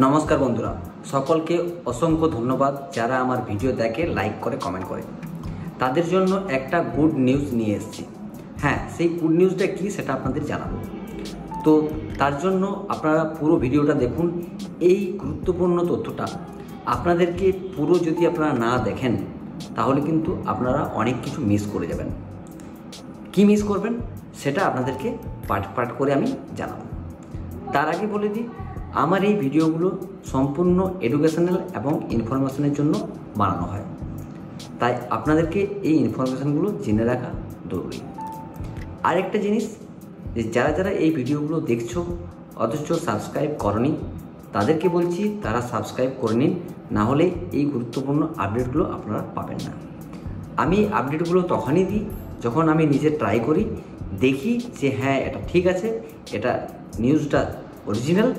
নমস্কার বন্ধুরা, সকলকে অসংখ্য ধন্যবাদ যারা আমার ভিডিও দেখে, লাইক করে, কমেন্ট করে। তাদের জন্য একটা গুড নিউজ নিয়ে এসেছি। হ্যাঁ, সেই গুড নিউজটা কি সেটা আপনাদের জানাবো। তো তার জন্য আপনারা পুরো ভিডিওটা দেখুন। এই গুরুত্বপূর্ণ তথ্যটা আপনাদেরকে পুরো যদি আপনারা না দেখেন তাহলে কিন্তু আপনারা অনেক কিছু মিস করে যাবেন। কি মিস করবেন সেটা আপনাদেরকে পার্ট পার্ট করে আমি জানাবো। তার আগে বলে দিই, আমার এই ভিডিওগুলো সম্পূর্ণ এডুকেশনাল এবং ইনফরমেশনের জন্য বানানো হয়, তাই আপনাদেরকে এই ইনফরমেশনগুলো জেনে রাখা জরুরি। আরেকটা জিনিস, যে যারা যারা এই ভিডিওগুলো দেখছো অথচ সাবস্ক্রাইব করনি, তাদেরকে বলছি তারা সাবস্ক্রাইব করে নিন, না হলে এই গুরুত্বপূর্ণ আপডেটগুলো আপনারা পাবেন না। আমি আপডেটগুলো তখনই দিই যখন আমি নিজে ট্রাই করি, দেখি যে হ্যাঁ এটা ঠিক আছে, এটা নিউজটা অরিজিনাল,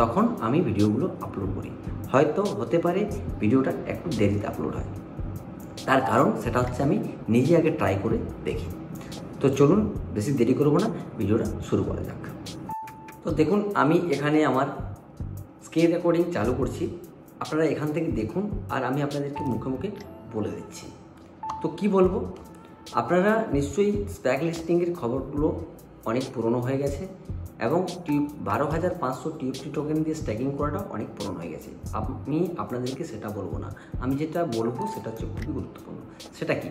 তখন আমি ভিডিওগুলো আপলোড করি। হয়তো হতে পারে ভিডিওটা একটু দেরিতে আপলোড হয়, তার কারণ সেটা হচ্ছে আমি নিজে আগে ট্রাই করে দেখি। তো চলুন বেশি দেরি করবো না, ভিডিওটা শুরু করা যাক। তো দেখুন, আমি এখানে আমার স্ক্রিন রেকর্ডিং চালু করছি, আপনারা এখান থেকে দেখুন আর আমি আপনাদেরকে মুখে মুখে বলে দিচ্ছি। তো কি বলবো, আপনারা নিশ্চয়ই স্প্যাক লিস্টিংয়ের খবরগুলো অনেক পুরনো হয়ে গেছে এবং 12,500 টিএফটি টোকেন দিয়ে স্ট্যাকিং করাটা অনেক পুরনো হয়ে গেছে। আমি আপনাদেরকে সেটা বলবো না, আমি যেটা বলবো সেটা হচ্ছে খুবই গুরুত্বপূর্ণ। সেটা কি?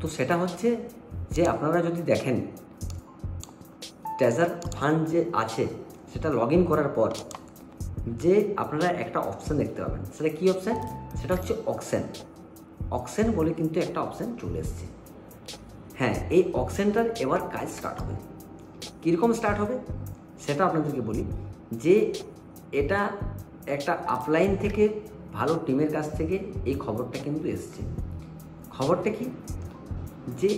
তো সেটা হচ্ছে যে আপনারা যদি দেখেন ট্রেজার ফান্ড যে আছে সেটা লগ ইন করার পর যে আপনারা একটা অপশান দেখতে পাবেন। সেটা কী অপশান? সেটা হচ্ছে অকশন। অকশন বলে কিন্তু একটা অপশান চলে এসছে। হ্যাঁ, এই অকশনটার এবার কাজ স্টার্ট হবে। কীরকম স্টার্ট হবে সেটা আপনাদেরকে বলি, যে এটা একটা আপলাইন থেকে ভালো টিমের কাছ থেকে এই খবরটা কিন্তু এসছে। খবরটা কি? যে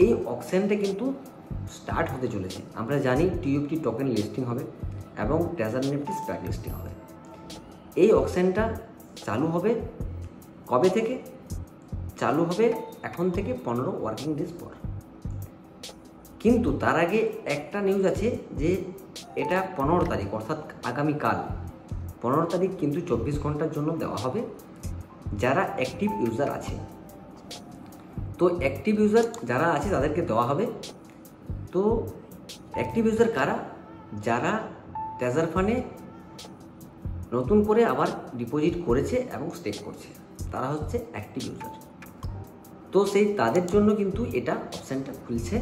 এই অকশনটা কিন্তু স্টার্ট হতে চলেছে। আমরা জানি টিএফটি টোকেন লিস্টিং হবে এবং ট্রেজার নিফটি স্প্যাক লিস্টিং হবে। এই অকশনটা চালু হবে কবে থেকে? চালু হবে এখন থেকে 15 ওয়ার্কিং ডেজ পর। কিন্তু তার আগে একটা নিউজ আছে যে এটা 15 তারিখ অর্থাৎ আগামীকাল 15 তারিখ কিন্তু 24 ঘন্টার জন্য দেওয়া হবে যারা অ্যাক্টিভ ইউজার আছে। তো অ্যাক্টিভ ইউজার যারা আছে তাদেরকে দেওয়া হবে। তো অ্যাক্টিভ ইউজার কারা? যারা ট্রেজার ফান্ডে নতুন করে আবার ডিপোজিট করেছে এবং স্টেক করছে, তারা হচ্ছে অ্যাক্টিভ ইউজার। তো সেই তাদের জন্য কিন্তু এটা অপশানটা খুলছে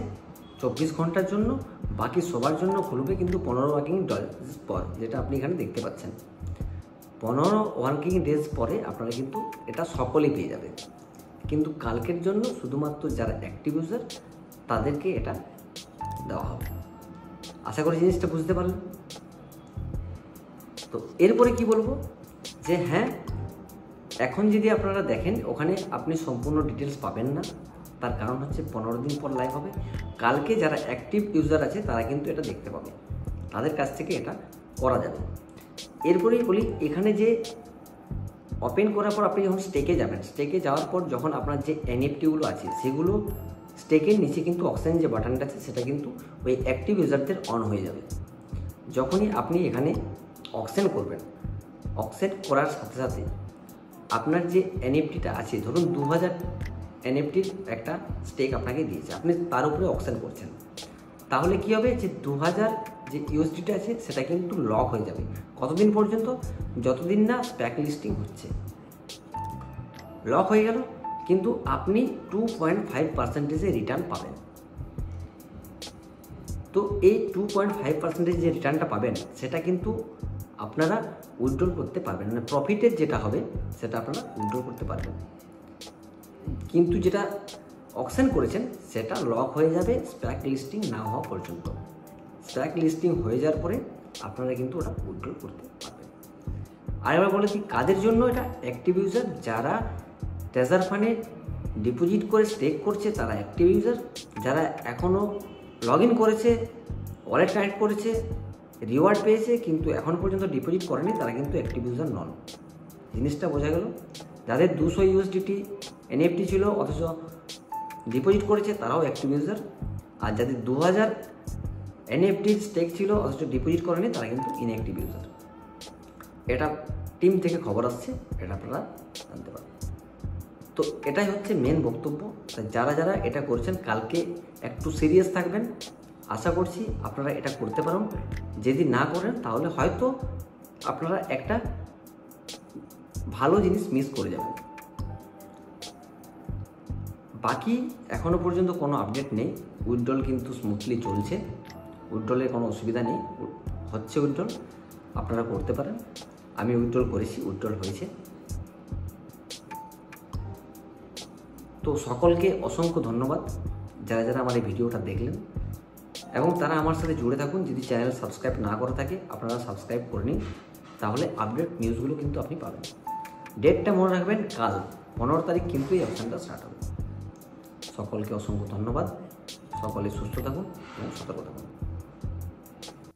24 ঘন্টার জন্য। বাকি সবার জন্য খুলবে কিন্তু 15 ওয়ার্কিং ডেজ পর, যেটা আপনি এখানে দেখতে পাচ্ছেন। 15 ওয়ার্কিং ডেজ পরে আপনারা কিন্তু এটা সকলেই পেয়ে যাবে। কিন্তু কালকের জন্য শুধুমাত্র যারা অ্যাক্টিভ ইউজার তাদেরকে এটা দেওয়া হবে। আশা করি জিনিসটা বুঝতে পারলেন। তো এরপরে কি বলবো, যে হ্যাঁ, এখন যদি আপনারা দেখেন ওখানে আপনি সম্পূর্ণ ডিটেলস পাবেন না। তার কারণ হচ্ছে 15 দিন পর লাইভ হবে। কালকে যারা অ্যাক্টিভ ইউজার আছে তারা কিন্তু এটা দেখতে পাবে, তাদের কাছ থেকে এটা করা যাবে। এরপরেই বলি, এখানে যে ওপেন করার পর আপনি যখন স্টেকে যাবেন, স্টেকে যাওয়ার পর যখন আপনার যে এনএফটিগুলো আছে সেগুলো স্টেকের নিচে কিন্তু অকশন যে বাটনটা আছে সেটা কিন্তু ওই অ্যাক্টিভ ইউজারদের অন হয়ে যাবে। যখনই আপনি এখানে অকশন করবেন, অকশন করার সাথে সাথে আপনার যে এনএফটিটা আছে, ধরুন 2000 এনএফটির একটা স্টেক আপনাকে দিয়েছে, আপনি তার উপরে অকশন করছেন, তাহলে কি হবে যে 2000 যে ইউএসডিটা আছে সেটা কিন্তু লক হয়ে যাবে। কতদিন পর্যন্ত? যতদিন না স্প্যাক লিস্টিং হচ্ছে। লক হয়ে গেল, কিন্তু আপনি 2.5% রিটার্ন পাবেন। তো এই 2.5% যে রিটার্নটা পাবেন সেটা কিন্তু আপনারা উইথড্রল করতে পারবেন, মানে প্রফিটের যেটা হবে সেটা আপনারা উইথড্রল করতে পারবেন। কিন্তু যেটা অকশন করেছেন সেটা লক হয়ে যাবে স্প্যাক লিস্টিং না হওয়া পর্যন্ত। স্প্যাক লিস্টিং হয়ে যাওয়ার পরে আপনারা কিন্তু ওটা উইথড্রল করতে পারবেন। আর এবার বলেছি কাদের জন্য এটা? অ্যাক্টিভ ইউজার যারা ট্রেজার ফান্ডে ডিপোজিট করে স্টেক করছে তারা অ্যাক্টিভ ইউজার। যারা এখনও লগ ইন করেছে, ওয়ালেট কানেক্ট করেছে, রিওয়ার্ড পেয়েছে কিন্তু এখন পর্যন্ত ডিপোজিট করেনি, তারা কিন্তু অ্যাক্টিভ ইউজার নন। জিনিসটা বোঝা গেল? যাদের 200 ইউএসডিটি এনএফটি ছিল অথচ ডিপোজিট করেছে তারাও অ্যাক্টিভ ইউজার, আর যাদের 2000 এনএফটি স্টেক ছিল অথচ ডিপোজিট করেনি তারা কিন্তু ইনঅ্যাক্টিভ ইউজার। এটা টিম থেকে খবর আসছে, এটা আপনারা জানতে পারেন। তো এটাই হচ্ছে মেন বক্তব্য। তাই যারা যারা এটা করছেন কালকে একটু সিরিয়াস থাকবেন। আশা করছি আপনারা এটা করতে পারেন। যদি না করেন তাহলে হয়তো আপনারা একটা ভালো জিনিস মিস করে যাবেন। বাকি এখনও পর্যন্ত কোনো আপডেট নেই। উইথড্রল কিন্তু স্মুথলি চলছে, উইথড্রলের কোনো অসুবিধা নেই, হচ্ছে উইথড্রল, আপনারা করতে পারেন। আমি উইথড্রল করেছি, উইথড্রল হয়েছে। তো সকলকে অসংখ্য ধন্যবাদ যারা যারা আমার এই ভিডিওটা দেখলেন, এবং তারা আমার সাথে জুড়ে থাকুন। যদি চ্যানেল সাবস্ক্রাইব না করা থাকে আপনারা সাবস্ক্রাইব করে নিন, তাহলে আপডেট নিউজগুলো কিন্তু আপনি পাবেন। ডেটটা মনে রাখবেন, কাল 15 তারিখ কিন্তু এই অপশানটা স্টার্ট হবে। সকলকে অসংখ্য ধন্যবাদ। সকলে সুস্থ থাকুন এবং সতর্ক থাকুন।